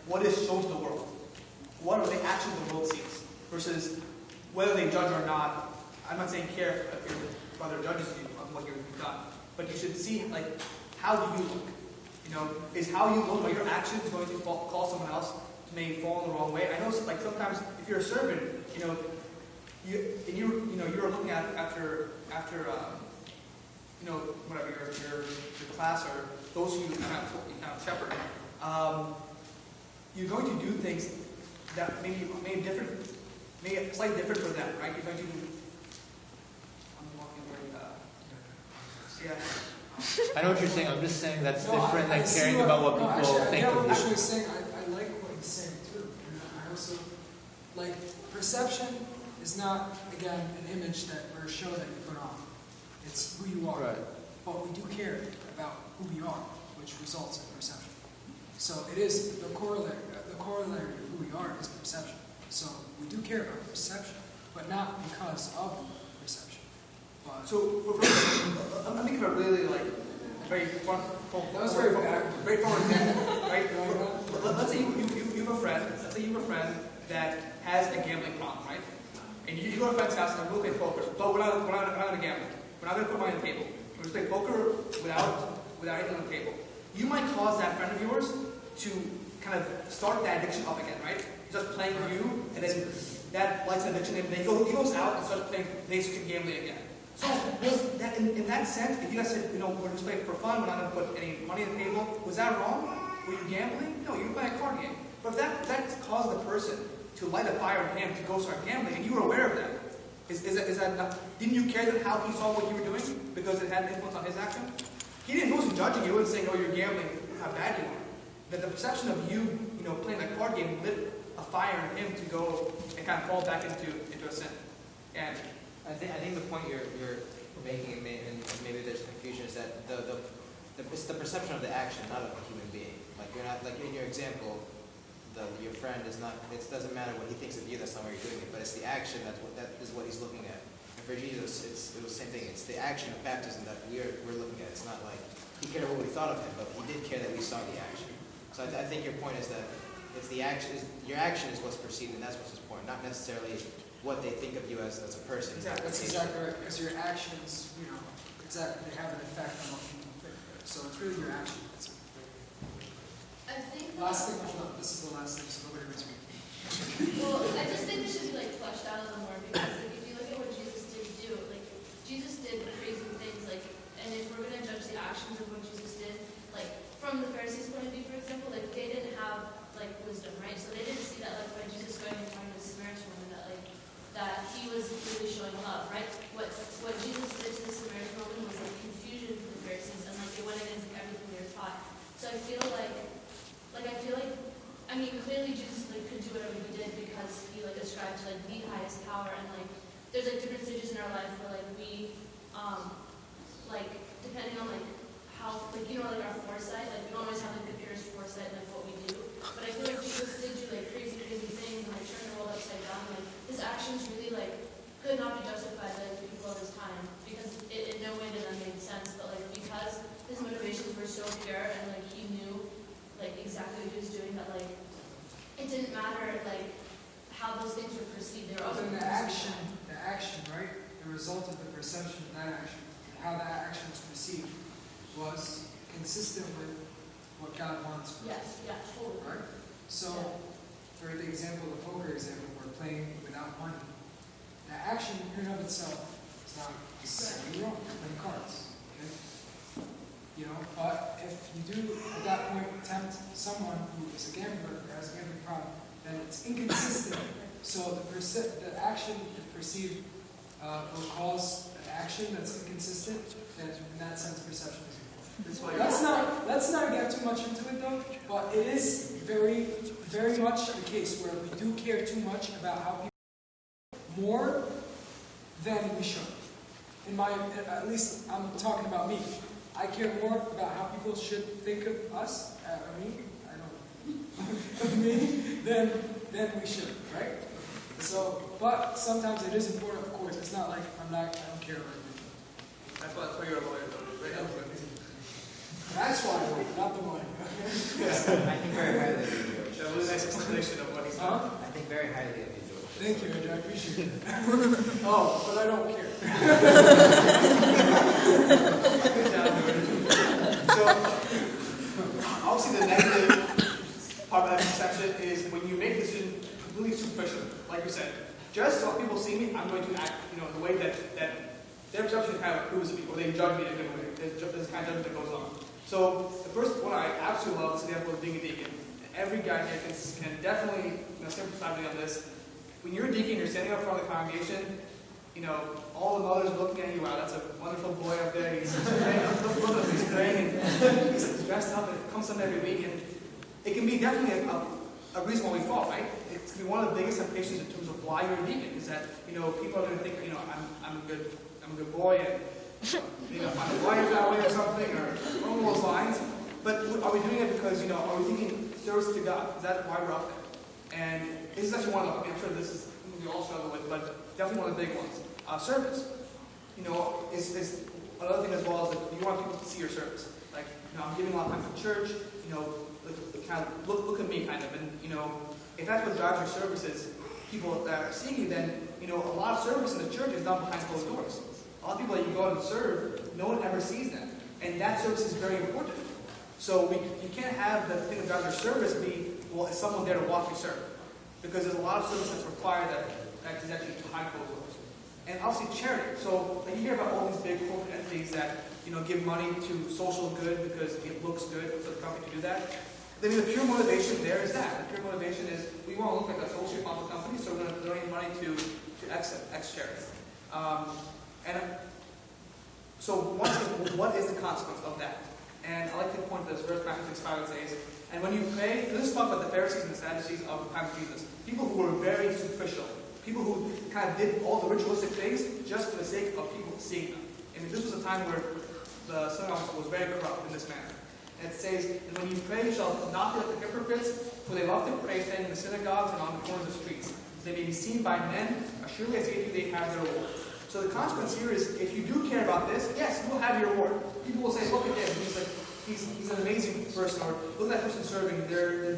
what is shown to the world. What are the actions the world sees versus whether they judge or not. I'm not saying care if your brother judges you on what you've done, but you should see like how do you look. Is how you look, are your actions going to cause someone else to maybe fall in the wrong way? I know, like sometimes if you're a servant, you're looking at after whatever your class or those who you kind of shepherd, you're going to do things that maybe slightly different for them, right? You're going to. I'm walking very. Yeah. I know what you're saying. I'm just saying that's different than caring about what people think of you. I'm actually saying I like what he's saying too. And I also like perception is not again an image or a show that you put on. It's who you are. Right. But we do care about who we are, which results in perception. So it is the corollary of who we are is perception. So we do care about perception, but not because of perception. But so I'm thinking about really like very fun. That was very bad. Very fun example, right? Let's say you have a friend. Let's say you have a friend that has a gambling problem, right? And you go to a friend's house and we'll play poker, but we're not gonna gamble. We're not gonna put money on the table. We're gonna play poker without anything on the table. You might cause that friend of yours to kind of start that addiction up again, right? Just playing for you, and then that lights an addiction, and then he goes out and starts playing basic gambling again. So that, in that sense, if you guys said, we're just playing for fun, we're not going to put any money on the table, was that wrong? Were you gambling? No, you were playing a card game. But if that caused the person to light a fire in him to go start gambling, and you were aware of that, is that not, didn't you care that how he saw what you were doing because it had an influence on his action? He wasn't judging you and saying, oh, you're gambling, how bad you are. That the perception of you, playing that card game lit a fire in him to go and kind of fall back into a sin. And I think the point you're making, and maybe there's confusion, is that it's the perception of the action, not of a human being. Like you're not like in your example, your friend is not. It doesn't matter what he thinks of you. That's not why you're doing it. But it's the action that is what he's looking at. And for Jesus, it was the same thing. It's the action of baptism that we're looking at. It's not like he cared what we thought of him, but he did care that we saw the action. So I think your point is that it's the action. Your action is what's perceived, and that's what's his point. Not necessarily what they think of you as a person. Exactly. That's exactly right. Because your actions, exactly, they have an effect on what people think. So it's really your action. I think. This is the last thing, so nobody reads me. Well, I just think this should be fleshed out a little more because if you look at what Jesus did do, Jesus did crazy things, and if we're gonna judge the actions of what Jesus did, from the Pharisees' point of view, for example, they didn't have wisdom, right? So they didn't see that by Jesus going and talking to the Samaritan woman that he was really showing love, right? What Jesus did to the Samaritan woman was confusion for the Pharisees, and it went against everything they were taught. So I feel clearly Jesus could do whatever he did because he ascribed to the highest power, and there's different stages in our life where we depending on how our foresight, we don't always have the purest foresight what we do. But I feel Jesus did do crazy things and turn the world upside down. His actions really could not be justified by the people of his time because it in no way did that make sense. But because his motivations were so pure and he knew exactly what he was doing, that it didn't matter how those things were perceived. They were also the action, right? The result of the perception of that action, how that action was perceived, was consistent with what God wants for us. Yes, yeah, totally. Right? So, for the example, the poker example, we're playing without money. The action in and of itself is not necessarily wrong. You're playing cards. Okay? But if you do at that point tempt someone who is a gambler or has a gambling problem, then it's inconsistent. So the action, if perceived, will cause an action that's inconsistent. Then in that sense, perception is important. Let's not get too much into it though. But it is very, very much the case where we do care too much about how people more than we should. At least I'm talking about me. I care more about how people should think of us, than we should, right? So, but sometimes it is important, of course. It's not I don't care about everything. that's why you're a lawyer, though, right? That's why I want, not the money. I think very highly of you. really nice explanation of what he said. Huh? I think very highly of you, George. Thank you, Andrew. I appreciate it. Oh, but I don't care. Good job, George. So, obviously the negative part of that perception is when you make a decision completely superficial, like you said. Just so people see me, I'm going to act, the way that their perception kind of approves of me, or they judge me in a good way. There's this kind of judgment that goes on. So the first one I absolutely love is the example of being a deacon. And every guy here can definitely sympathize with me on this. When you're a deacon, you're standing up in front of the congregation. All the mothers are looking at you. Wow, that's a wonderful boy up there. He's praying. Look at him. He's praying. And he's dressed up and comes on every week. And it can be definitely a reason why we fall, right? It's going to be one of the biggest temptations in terms of why you're a deacon. Is that people are going to think I'm a good boy and I'm a wife that way or something or along those lines. But are we doing it because are we thinking service to God? Is that why we're up there? And this is actually one of them. I'm sure this is something we all struggle with, but definitely one of the big ones. Service. Is another thing as well is that you want people to see your service. Like, I'm giving a lot of time to church. Kind of look at me, kind of. And if that's what drives your services, people that are seeing you, then a lot of service in the church is done behind closed doors. A lot of people that you go out and serve, no one ever sees them, and that service is very important. So you can't have the thing that drives your service be, well, is someone there to watch you serve? Because there's a lot of service that's required that is actually behind closed doors. And obviously charity. So you hear about all these big corporate entities that give money to social good because it looks good for the company to do that. Then the pure motivation there is that. The pure motivation is we want to look like a socially responsible company, so we're going to donate money to X charity. So what is the consequence of that? And I like to point to this verse, Matthew 6:5, says, and when you pray, this is talking about the Pharisees and the Sadducees of the time of Jesus. People who were very superficial. People who kind of did all the ritualistic things just for the sake of people seeing them. And this was a time where the synagogue was very corrupt in this manner. And it says, and when you pray, you shall not be like the hypocrites, for they love to pray standing in the synagogues and on the corners of the streets. They may be seen by men, surely I say to you, they have their reward. So the consequence here is, if you do care about this, yes, you will have your reward. People will say, look at him, he's an amazing person, or look at that person serving, they're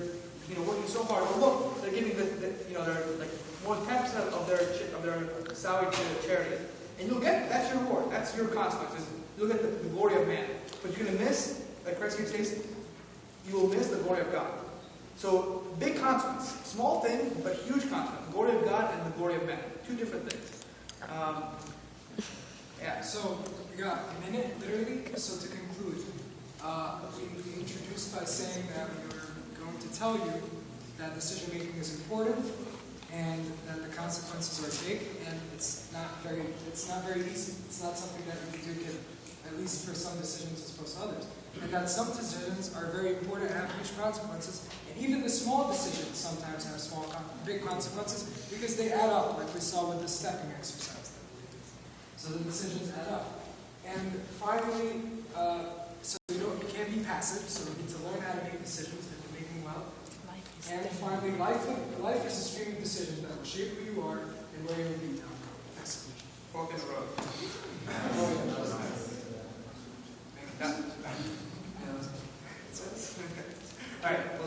working so hard, or look, they're giving they're like more than 10% of their salary to charity. And that's your reward, that's your consequences. You'll get the glory of man. But you're going to miss, like Christ says, you will miss the glory of God. So, big consequence. Small thing, but huge consequence. The glory of God and the glory of man. Two different things. Yeah. So, we got a minute, literally. So, to conclude, we introduced by saying that we were going to tell you that decision making is important and that the consequences are big, and it's not very easy. It's not something that we can do, at least for some decisions as opposed to others. And that some decisions are very important and have huge consequences. And even the small decisions sometimes have big consequences because they add up, like we saw with the stepping exercise that we did. So the decisions add up. And finally, so you can't be passive, so we need to learn how to make decisions and make them well. And finally, life is a stream of decisions that will shape who you are and where you'll be down the road. Execution. Fork in the road. All right.